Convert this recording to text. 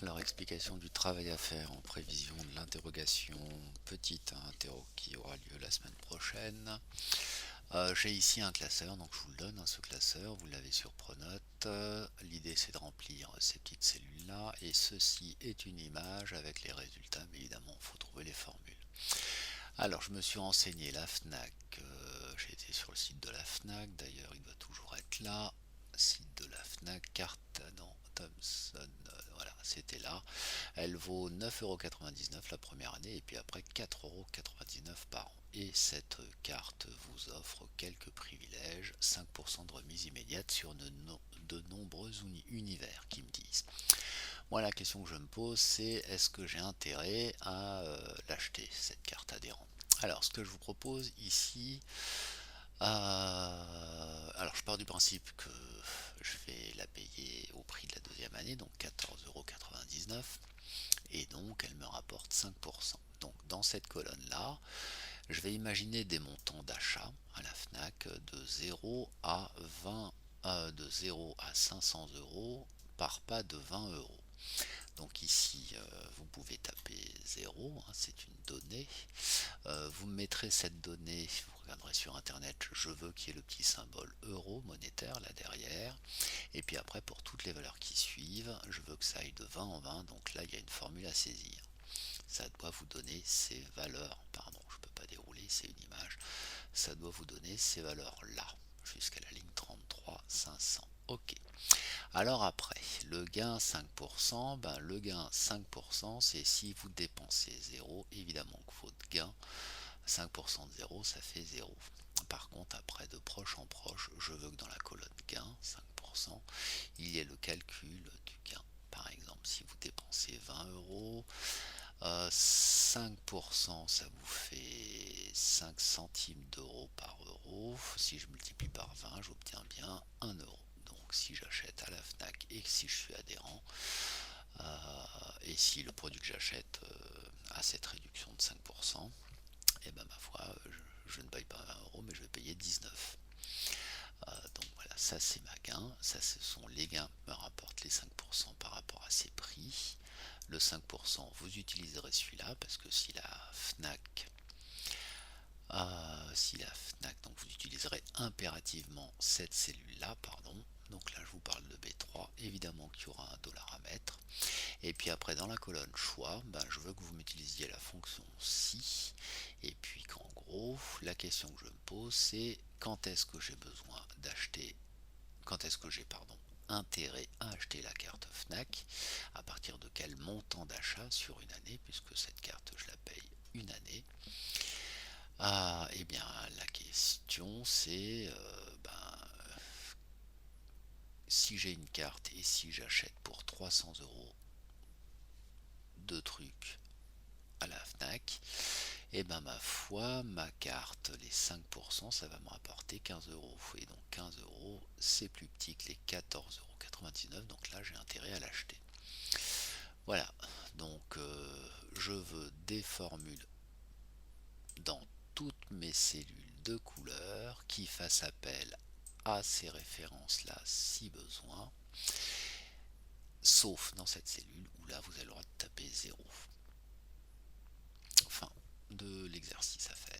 Alors, explication du travail à faire en prévision de l'interrogation petite interro qui aura lieu la semaine prochaine. J'ai ici un classeur, donc je vous le donne, ce classeur, vous l'avez sur Pronote. L'idée c'est de remplir ces petites cellules-là, et ceci est une image avec les résultats, mais évidemment il faut trouver les formules. Alors, je me suis renseigné, la FNAC, j'ai été sur le site de la FNAC, d'ailleurs il doit toujours être là, site de la FNAC, carte, non, Thomson, voilà, c'était là. Elle vaut 9,99 € la première année et puis après 4,99 € par an. Et cette carte vous offre quelques privilèges, 5% de remise immédiate sur de nombreux univers qui me disent. Moi, la question que je me pose, c'est est-ce que j'ai intérêt à l'acheter, cette carte adhérente? Alors, ce que je vous propose ici, alors je pars du principe que je vais la payer au prix de la deuxième année, donc 14,99 €, et donc elle me rapporte 5%. Donc dans cette colonne-là, je vais imaginer des montants d'achat à la FNAC de 0 à 20, de 0 à 500 € par pas de 20 €. Donc ici, vous pouvez taper 0, c'est une donnée. Vous mettrez cette donnée, vous regarderez sur internet, je veux qu'il y ait le petit symbole euro monétaire là derrière. Et puis après, pour toutes les valeurs qui suivent, je veux que ça aille de 20 en 20. Donc là, il y a une formule à saisir. Ça doit vous donner ces valeurs. Pardon, je ne peux pas dérouler, c'est une image. Ça doit vous donner ces valeurs-là, jusqu'à la ligne 33 500. Ok. Alors après, le gain 5%, le gain 5%, c'est si vous dépensez 0, évidemment que votre gain, 5% de 0, ça fait 0. Par contre, après, de proche en proche, je veux que dans la colonne gain, 5%, il y ait le calcul du gain. Par exemple, si vous dépensez 20 €, 5%, ça vous fait 5 centimes d'euros par euro. Si je multiplie par 20, j'obtiens bien 1 €. Donc si j'achète à la FNAC et que si je suis adhérent, et si le produit que j'achète a cette réduction de 5%, et ben ma foi, je ne paye pas 20 € mais je vais payer 19. Donc voilà, ça c'est ma gain, ça ce sont les gains me rapportent les 5% par rapport à ces prix. Le 5%, vous utiliserez celui-là parce que si la FNAC, donc vous utiliserez impérativement cette cellule-là, pardon. Donc là, je vous parle de B3, évidemment qu'il y aura un dollar à mettre. Et puis après, dans la colonne choix, je veux que vous m'utilisiez la fonction si. Et puis qu'en gros, la question que je me pose, c'est quand est-ce que j'ai besoin d'acheter, quand est-ce que j'ai, pardon, intérêt à acheter la carte FNAC, à partir de quel montant d'achat sur une année, puisque cette carte, je la paye une année. Eh bien, la question c'est, si j'ai une carte et si j'achète pour 300 € de trucs à la FNAC, ma foi, ma carte, les 5%, ça va me rapporter 15 €. Et donc 15 €, c'est plus petit que les 14,99 €. Donc là, j'ai intérêt à l'acheter. Voilà, donc je veux des formules dans toutes mes cellules de couleur qui fassent appel à ces références-là si besoin, sauf dans cette cellule où là vous avez le droit de taper 0. Fin de l'exercice à faire.